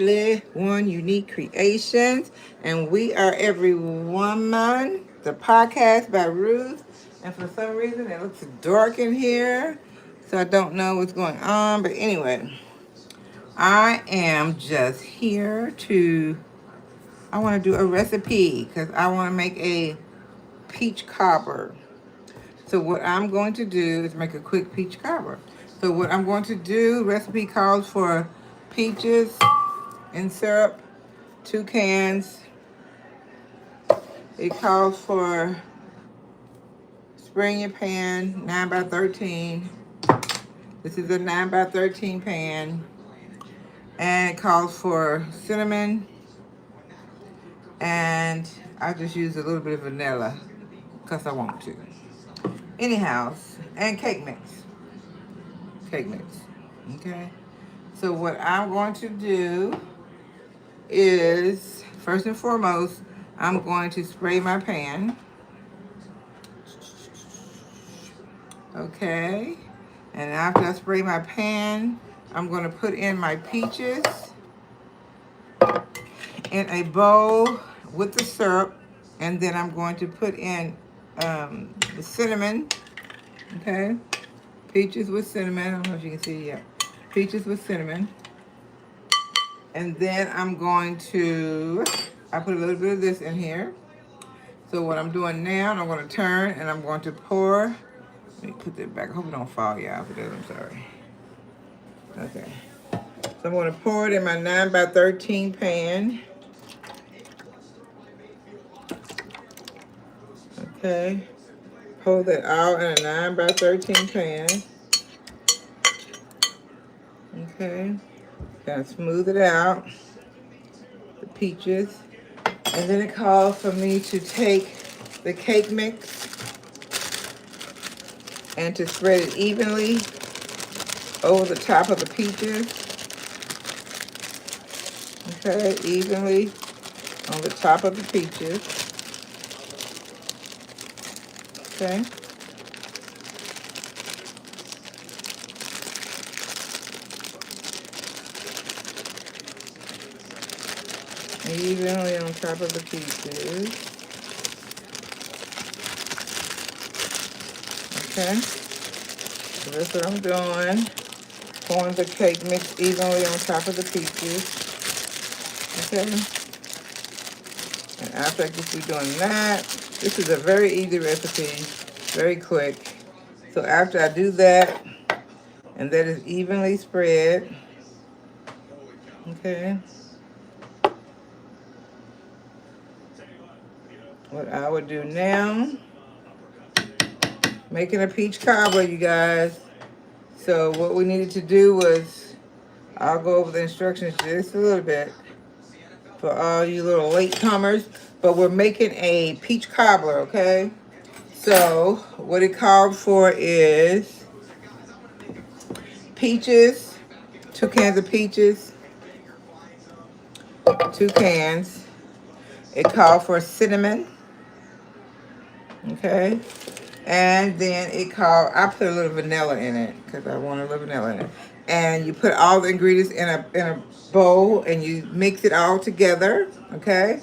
One Unique Creations, and we are Every Woman, the podcast by Ruth. And for some reason, it looks dark in here, so I don't know what's going on. But anyway, I am just here to. I want to do a recipe because I want to make a peach cobbler. So what I'm going to do is make a quick peach cobbler. So what I'm going to do, recipe calls for peaches in syrup, 2 cans. It calls for spray in your pan, 9 by 13. This is a 9 by 13 pan. And it calls for cinnamon. And I just use a little bit of vanilla because I want to. Anyhow, and cake mix. Cake mix. Okay. So what I'm going to do is, first and foremost, I'm going to spray my pan. Okay. And after I spray my pan, I'm going to put in my peaches in a bowl with the syrup. And then I'm going to put in the cinnamon. Okay. Peaches with cinnamon. I don't know if you can see it yet. Peaches with cinnamon. And then I'm going to, I put a little bit of this in here. So what I'm doing now, I'm going to turn and I'm going to pour. Let me put that back. I hope it don't fall, y'all. If it does, I'm sorry. Okay. So I'm going to pour it in my 9 by 13 pan. Okay. Pour that out in a 9 by 13 pan. Okay. Kind of smooth it out. The peaches. And then it calls for me to take the cake mix and to spread it evenly over the top of the peaches. Okay, evenly on the top of the peaches. Okay. Evenly on top of the peaches. Okay. So that's what I'm doing. Pouring the cake mix evenly on top of the peaches. Okay. And after I get through doing that, this is a very easy recipe, very quick. So after I do that, and that is evenly spread, okay, what I would do now, making a peach cobbler, you guys. So what we needed to do was, I'll go over the instructions just a little bit for all you little latecomers, but we're making a peach cobbler, okay? So what it called for is peaches, 2 cans of peaches, 2 cans. It called for cinnamon, okay? And then it called, I put a little vanilla in it because I want a little vanilla in it. And you put all the ingredients in a bowl and you mix it all together, okay?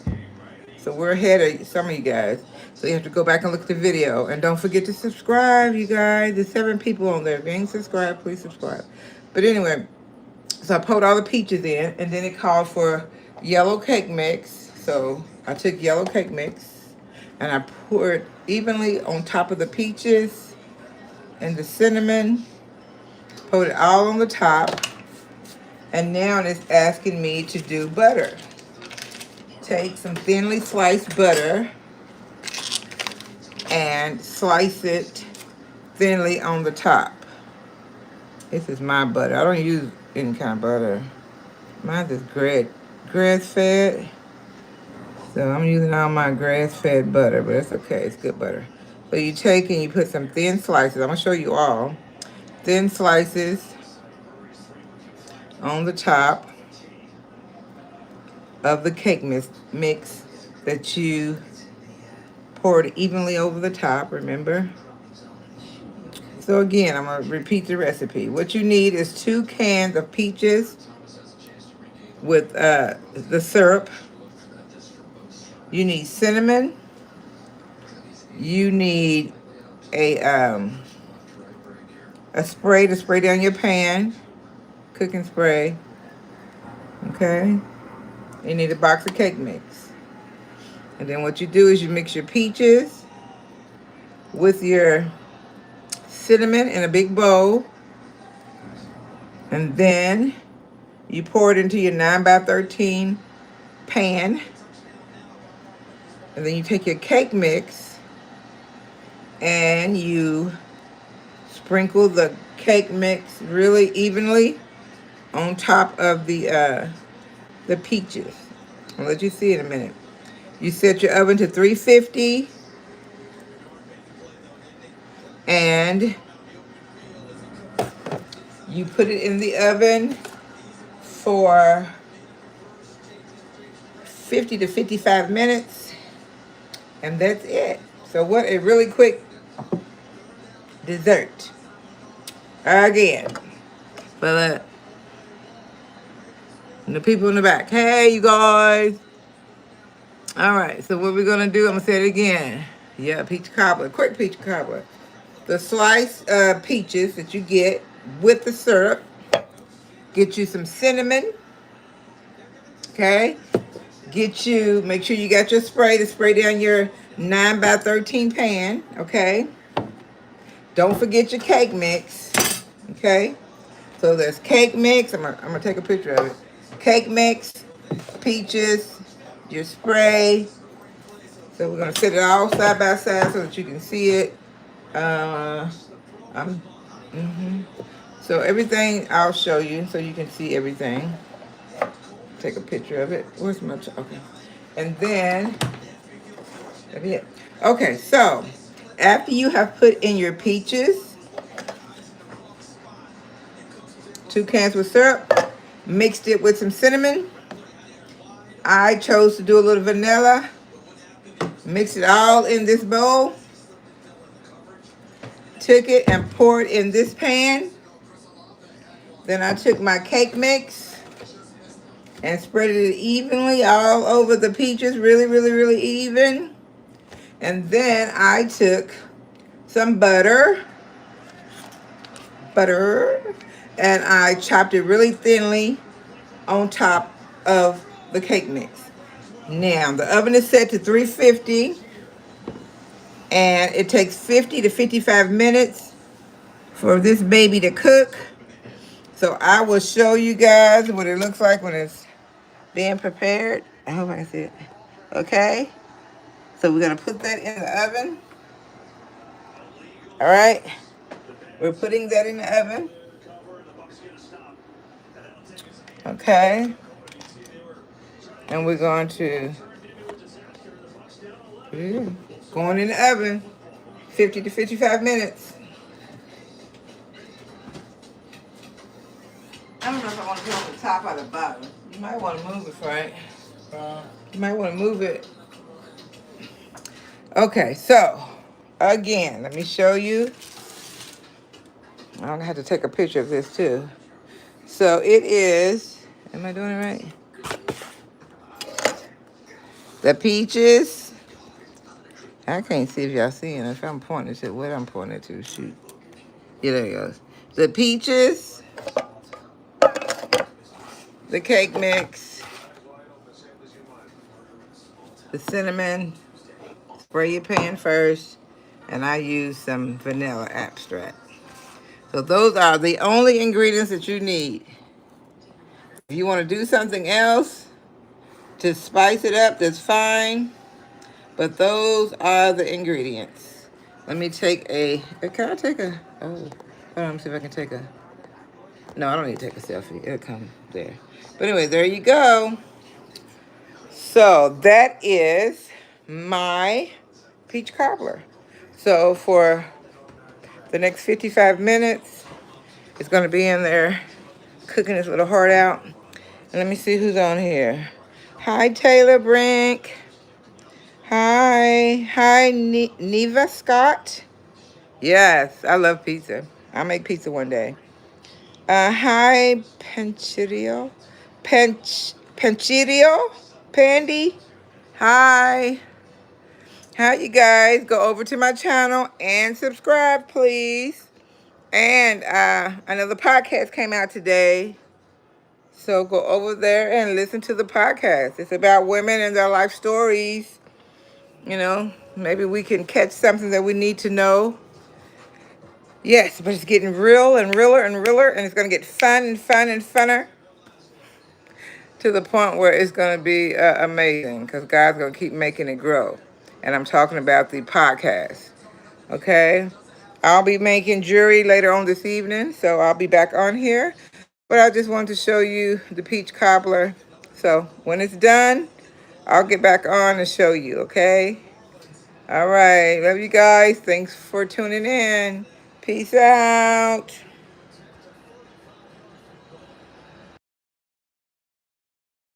So we're ahead of some of you guys. So you have to go back and look at the video. And don't forget to subscribe, you guys. There's 7 people on there. If you ain't subscribed, please subscribe. But anyway, so I poured all the peaches in. And then it called for yellow cake mix. So I took yellow cake mix. And I poured evenly on top of the peaches and the cinnamon. Poured it all on the top. And now it's asking me to do butter. Take some thinly sliced butter and slice it thinly on the top. This is my butter. I don't use any kind of butter. Mine is grass-fed. So I'm using all my grass-fed butter, but it's okay. It's good butter. So you take and you put some thin slices. I'm going to show you all. Thin slices on the top of the cake mix that you poured evenly over the top, remember? So again, I'm going to repeat the recipe. What you need is 2 cans of peaches, with the syrup. You need cinnamon. You need a um, a spray to spray down your pan, cooking spray. Okay. You need a box of cake mix. And then what you do is you mix your peaches with your cinnamon in a big bowl. And then you pour it into your 9 by 13 pan. And then you take your cake mix and you sprinkle the cake mix really evenly on top of the peaches. I'll let you see in a minute. You set your oven to 350 and you put it in the oven for 50 to 55 minutes, and that's it. So what a really quick dessert. Again, but the people in the back, hey you guys. All right, so what we're gonna do, I'm gonna say it again. Yeah, peach cobbler, quick peach cobbler. The sliced peaches that you get with the syrup. Get you some cinnamon, okay? Make sure you got your spray to spray down your 9 by 13 pan, okay? Don't forget your cake mix, okay? So there's cake mix. I'm gonna take a picture of it. Cake mix, peaches, your spray. So we're gonna set it all side by side so that you can see it. I'm, So everything I'll show you so you can see everything. Take a picture of it. Where's my okay? And then that'd be it. Okay, so after you have put in your peaches, 2 cans with syrup, mixed it with some cinnamon. I chose to do a little vanilla. Mix it all in this bowl. Took it and poured in this pan. Then I took my cake mix and spread it evenly all over the peaches, really, really, really even. And then I took some butter, and I chopped it really thinly on top of the cake mix. Now, the oven is set to 350, and it takes 50 to 55 minutes for this baby to cook. So I will show you guys what it looks like when it's being prepared. I hope I can see it. Okay, so we're gonna put that in the oven. All right, we're putting that in the oven. Okay, and we're going to going in the oven 50 to 55 minutes. I don't know if I want to put on the top or the bottom. You might want to move it, Frank. You might want to move it. Okay, so again, let me show you. I'm gonna have to take a picture of this too. So it is, am I doing it right? The peaches. I can't see if y'all seeing it. If I'm pointing to what I'm pointing to, shoot. Yeah, there it goes. The peaches, the cake mix, the cinnamon. Spray your pan first, and I use some vanilla extract. So those are the only ingredients that you need. If you want to do something else to spice it up, that's fine. But those are the ingredients. Let me take a, can I take a, oh, hold on, let me see if I can take a, no, I don't need to take a selfie. It'll come there. But anyway, there you go. So that is my peach cobbler. So for the next 55 minutes, it's going to be in there cooking its little heart out. And let me see who's on here. Hi, Taylor Brink. Hi, Neva Scott. Yes, I love pizza. I'll make pizza one day. Hi, Penchirio. Panchidio, Pandy. Hi. How you guys? Go over to my channel and subscribe, please. And another podcast came out today. So go over there and listen to the podcast. It's about women and their life stories. You know, maybe we can catch something that we need to know. Yes, but it's getting real and realer and realer, and it's going to get fun and fun and funner to the point where it's going to be amazing because God's going to keep making it grow. And I'm talking about the podcast. Okay? I'll be making jewelry later on this evening, so I'll be back on here. But I just wanted to show you the peach cobbler. So when it's done, I'll get back on and show you, okay? All right. Love you guys. Thanks for tuning in. Peace out.